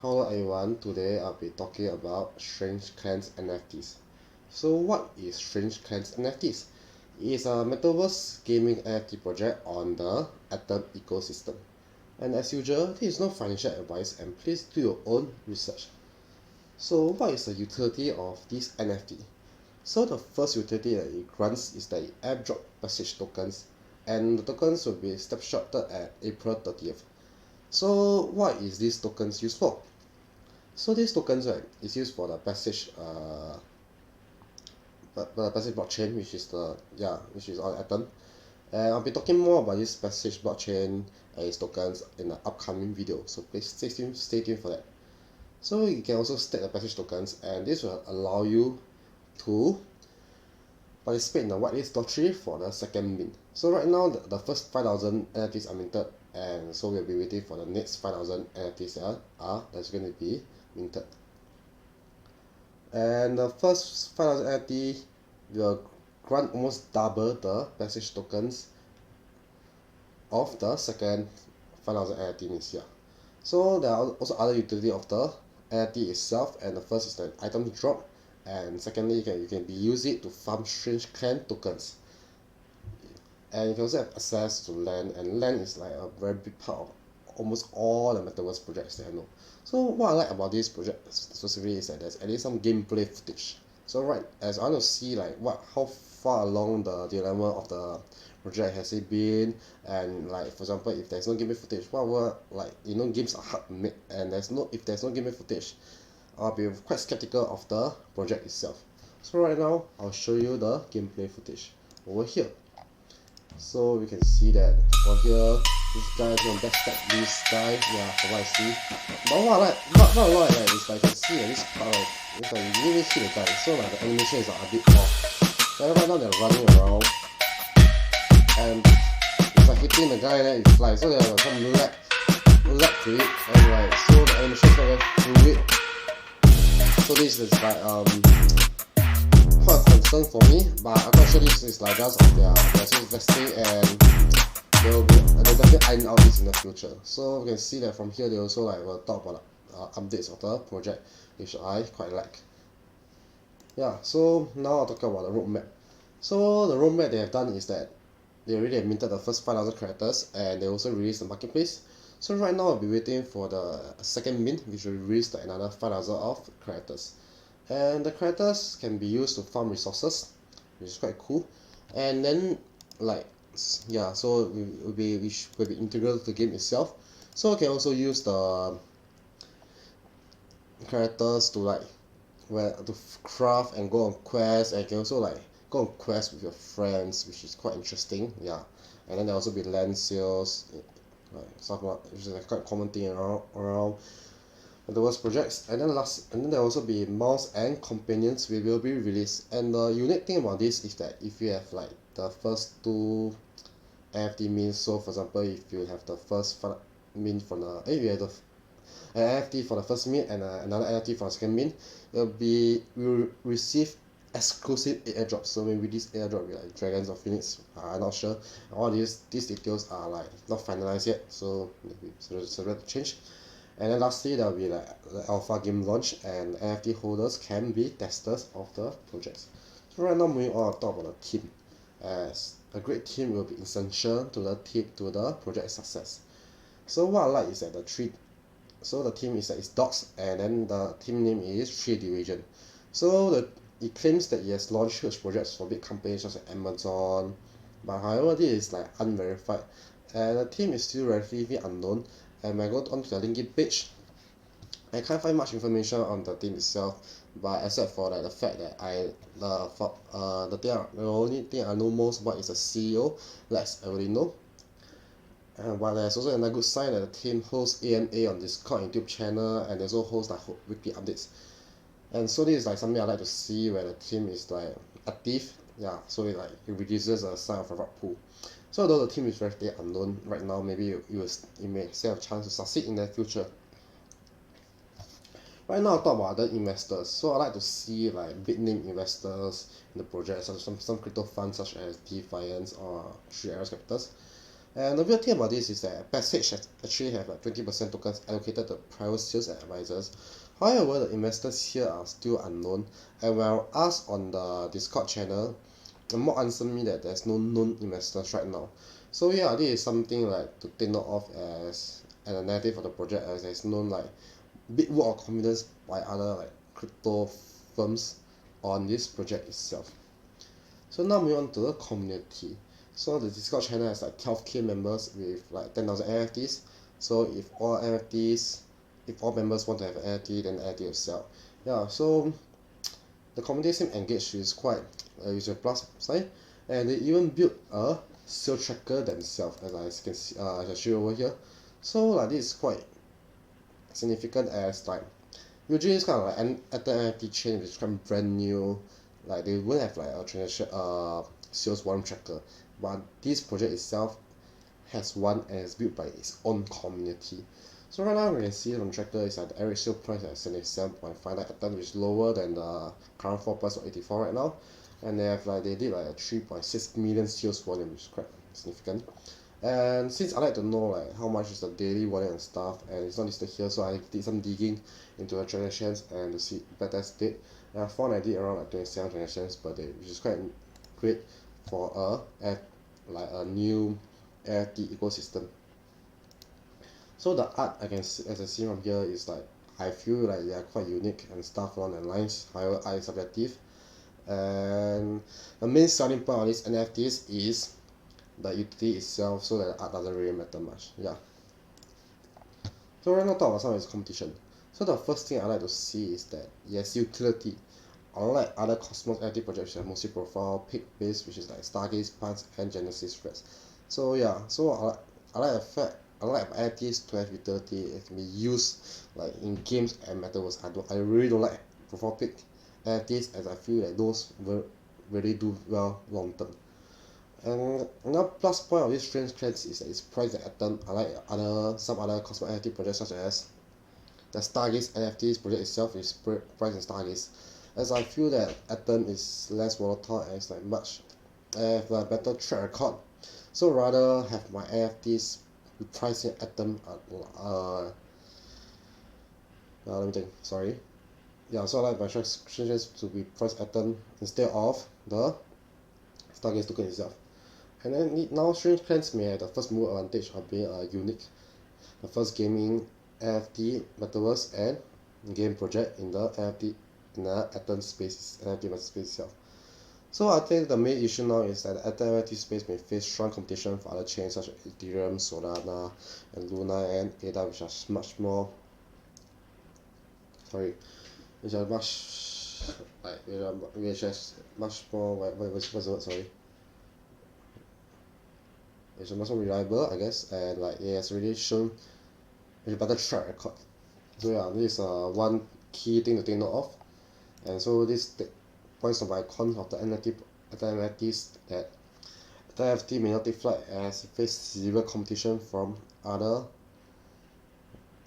Hello everyone, today I'll be talking about Strange Clans NFTs. So what is Strange Clans NFTs? It is a metaverse gaming NFT project on the Atom ecosystem. And as usual, this is no financial advice and please do your own research. So what is the utility of this NFT? So the first utility that it grants is that it airdrop passage tokens, and the tokens will be snapshotted at April 30th. So what is these tokens used for? So these tokens, right, is used for the passage passage blockchain, which is on Atom. And I'll be talking more about this passage blockchain and its tokens in the upcoming video. So please stay tuned for that. So you can also stake the passage tokens, and this will allow you to participate in the whitelist lottery for the second mint. So right now the first 5,000 NFTs are minted, and so we'll be waiting for the next 5,000 NFTs that's going to be minted. And the first 5,000 NFT will grant almost double the passage tokens of the second 5,000 NFT this year. So there are also other utility of the NFT itself, and the first is the item drop, and secondly you can use it to farm strange clan tokens. And you can also have access to land, and land is like a very big part of almost all the metaverse projects that I know. So what I like about this project specifically is that there's at least some gameplay footage. So right, as I want to see like how far along the development of the project has it been, and like for example, if there's no gameplay footage, games are hard to make, and if there's no gameplay footage, I'll be quite skeptical of the project itself. So right now, I'll show you the gameplay footage over here. So we can see that for here, this guy is gonna backstab this guy, from what I see. But what I like, what I like, is like you can see that this part of it's like you really hit the guy, so like the animation is like a bit off. So right now they're running around, and it's like hitting the guy, then it flies. So there's like some lag to it, and like so the animation is not very fluid. So this is like quite a concern for me, but I'm quite sure this is like just of their investing, and they'll definitely iron out this in the future. So we can see that from here they also like will talk about updates of the project, which I quite like. Yeah, so now I'll talk about the roadmap. So the roadmap they have done is that they already have minted the first 5,000 characters, and they also released the marketplace. So right now I'll be waiting for the second mint, which will release another 5,000 of characters. And the characters can be used to farm resources, which is quite cool. And then so which will be integral to the game itself. So you can also use the characters to craft and go on quests, and you can also like go on quests with your friends, which is quite interesting. And then there will also be land sales, like stuff like, which is like quite common thing around metaverse projects. And then there will also be mouse and companions will be released. And the unique thing about this is that if you have like the first two NFT mints, so for example if you have the first mint from the you have the an NFT for the first mint and another NFT for the second mint, will receive exclusive airdrops. So maybe this airdrop will be like Dragons or Phoenix, I'm not sure. All these details are like not finalized yet, so maybe subject to change. And then lastly there will be like the alpha game launch, and NFT holders can be testers of the projects. So right now moving on, I'll talk about the team, as a great team will be essential to the project success. So what I like is that the team is dogs, and then the team name is Tree Division. So it claims that it has launched huge projects for big companies such as Amazon, but however this is like unverified, and the team is still relatively unknown. And when I go onto the LinkedIn page, I can't find much information on the team itself, but except for like the fact that the only thing I know most about is the CEO, Lex Avelino. But there's also another good sign that the team hosts AMA on Discord YouTube channel, and they also host like weekly updates. And so this is like something I like to see, where the team is like active. So it reduces the size of a rug pool. So although the team is very unknown right now, maybe you may still have a chance to succeed in the future. Right now I'll talk about other investors. So I like to see like big name investors in the project, such as some crypto funds such as Defiance or 3 Arrows Capitals. And the weird thing about this is that Passage actually have like 20% tokens allocated to private sales and advisors. However, the investors here are still unknown, and when I asked on the Discord channel, the mob answered me that there's no known investors right now. So yeah, this is something like to take note of as a negative of the project, as there's no like big vote of confidence by other like crypto firms on this project itself. So now moving on to the community. So the Discord channel has like 12k members with like 10,000 NFTs. So if all members want to have an NFT, then the NFT will sell. Yeah, so the community seems engaged, which is quite a user plus side, and they even built a sale tracker themselves, as I can see, as I show over here. So like this is quite significant, as like usually it's kind of like an at the NFT chain which is kind of brand new, like they won't have like a transaction sales volume tracker, but this project itself has one and is built by its own community. So right now we can see from tracker is at the average sale price at 77.59 Atom, which is lower than the current floor price of 84 right now. And they did like a 3.6 million sales volume, which is quite significant. And since I like to know like how much is the daily volume and stuff, and it's not listed here, so I did some digging into the transactions and to see better state. And I found I did around like 27 transactions per day, which is quite great for a new NFT ecosystem. So the art as I see from here is like I feel like they are quite unique and stuff along the lines. However, art is subjective, and the main selling point of these NFTs is the utility itself, so that the art doesn't really matter much. Yeah. So right now talk about some of its competition. So the first thing I like to see is that yes, utility. Unlike other Cosmos NFT projects that are mostly profile pick based, which is like Stargaze, Punch, and Genesis Threads. So yeah, so I like the fact I like NFTs to have utility. It can be used like in games and metaverse. I really don't like profile pick NFTs, as I feel that those will really do well long term. And another plus point of this strange clans is that it's priced at Atom, unlike some other Cosmos NFT projects such as the Stargaze NFTs project itself is priced in Stargaze, as I feel that Atom is less volatile and it's like I have a better track record. So rather have my NFTs priced in Atom let me think, sorry. Yeah, so I like my transactions to be priced Atom instead of the Stargaze token itself. And then now strange clans may have the first mover advantage of being unique, the first gaming NFT metaverse and game project in the Atom space NFT space itself. So I think the main issue now is that the Atom NFT space may face strong competition from other chains such as Ethereum, Solana, and Luna, and ADA, which are much more which are much which is much more what's the word, sorry, it's much more reliable, I guess, and like it has really shown a better track record. So yeah, this is one key thing to take note of. And so this points to my cons of the NFTs, that the NFT may not take flight as it faces severe competition from other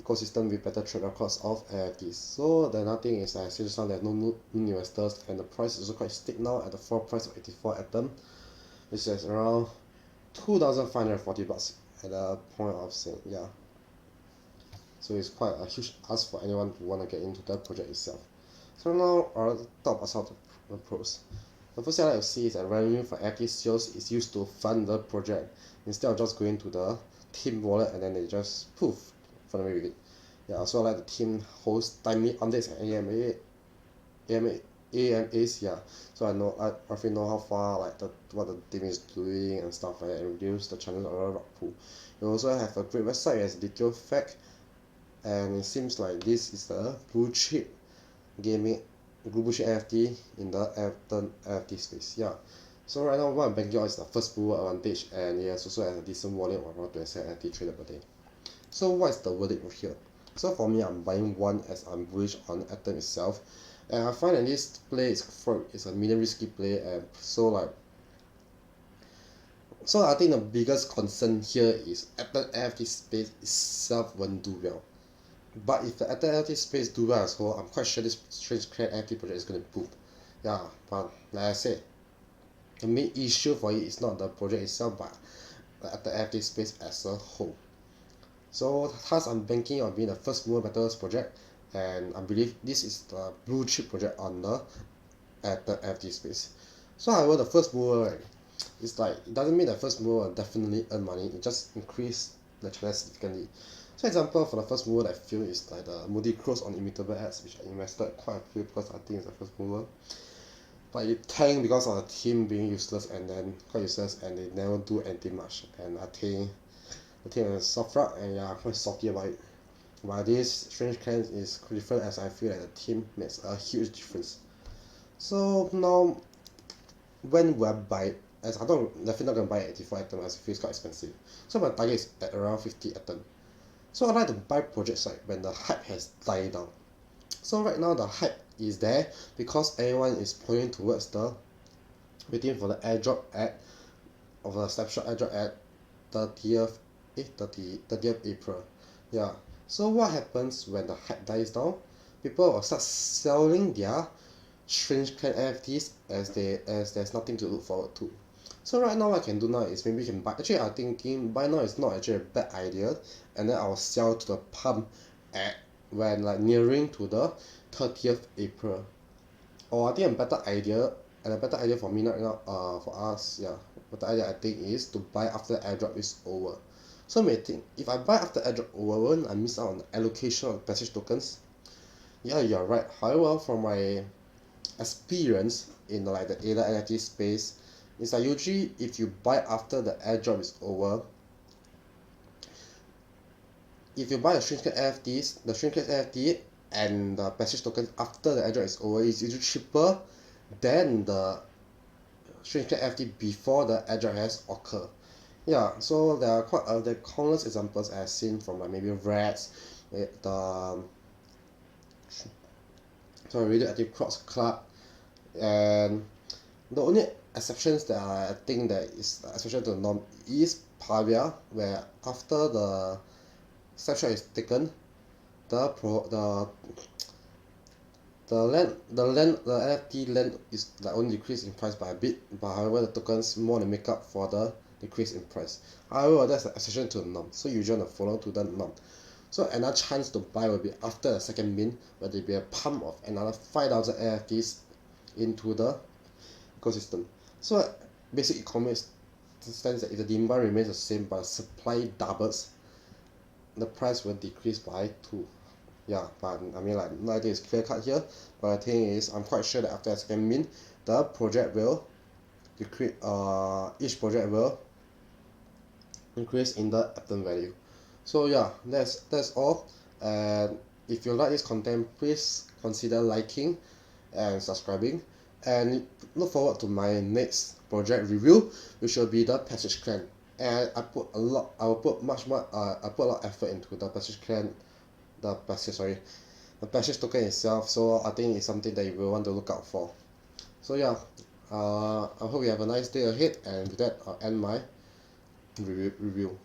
ecosystem with better track records of NFTs. So the another thing is I see just now there are no new investors, and the price is also quite steep now at the floor price of 84 Atom, which is around 2,540 bucks at the point of saying, yeah. So it's quite a huge ask for anyone who want to get into that project itself. So now I'll talk about some of the pros. The first thing I like to see is that revenue for NFT sales is used to fund the project instead of just going to the team wallet and then they just poof for the with it. Yeah, so I like the team host timely updates and AMAs, yeah. So I roughly know how far like what the team is doing and stuff like that, and reduce the chances of a rug pull. You also have a great website as detailed fact, and it seems like this is the blue chip NFT in the NFT space. Yeah. So right now what I'm banking on is the first mover advantage, and it also has a decent volume of around 27 NFT traded per day. So what is the verdict over here? So for me, I'm buying one as I'm bullish on Atom itself, and I find that this play is a medium risky play, and so I think the biggest concern here is Atom NFT space itself won't do well. But if the Atom NFT space do well as well, I'm quite sure this strange clan NFT project is gonna boom. Yeah, but like I said, the main issue for it is not the project itself, but the NFT space as a whole. So thus I'm banking on being the first mover metaverse project, and I believe this is the blue chip project on the at the NFT space. So however, the first mover, right, it's like it doesn't mean the first mover will definitely earn money. It just increase the chance significantly. So example for the first mover I feel is like the Moody Cross on immutable ads, which I invested quite a few because I think it's the first mover. But it tanked because of the team being useless and then quite useless, and they never do anything much. And I think the team is soft rock, and yeah, I'm quite salty about it. But this strange clan is different, as I feel like the team makes a huge difference. So now, when will I buy it? As I don't definitely not gonna buy 84 items as it feels quite expensive. So my target is at around 50 items. So I like to buy projects like when the hype has died down. So right now the hype is there because everyone is pointing towards the waiting for the airdrop at of the snapshot airdrop at 30th 30th April. Yeah. So what happens when the hype dies down? People will start selling their strange clan NFTs as there's nothing to look forward to. So right now what I can do now is maybe you can buy, actually I'm thinking buy now is not actually a bad idea, and then I'll sell to the pump at when like nearing to the 30th April. Or I think a better idea for me right now, for us, yeah, better idea I think is to buy after the airdrop is over. So may think if I buy after airdrop over, won't I miss out on the allocation of passage tokens? Yeah, you're right. However, from my experience in like the ADA NFT space, is that usually if you buy after the airdrop is over, if you buy the Shrinkage NFTs, the Shrinkage NFT and the passage tokens after the airdrop is over is usually cheaper than the Shrinkage NFT before the airdrop has occurred. Yeah, so there are the countless examples I've seen from like maybe Rats, the Radioactive Cross Club, and the only exceptions that I think that is the exception to the norm is Pavia, where after the snapshot is taken, the pro the NFT land is like only decreased in price by a bit, but however the tokens more than make up for the decrease in price. However, that's the exception to the norm, so you want to follow to the norm. So another chance to buy will be after the second mint, where there will be a pump of another 5,000 NFTs into the ecosystem. So basic economics stands that if the demand remains the same but supply doubles, the price will decrease by 2. Yeah, but I mean like nothing is clear cut here, but the thing is I'm quite sure that after the second mint, the project will decrease, each project will increase in the atom value. So yeah, that's all. And if you like this content, please consider liking and subscribing, and look forward to my next project review, which will be the Passage Clan. And I will put much more I put a lot of effort into the Passage Clan, the Passage token itself, so I think it's something that you will want to look out for. So yeah, I hope you have a nice day ahead, and with that I'll end my review.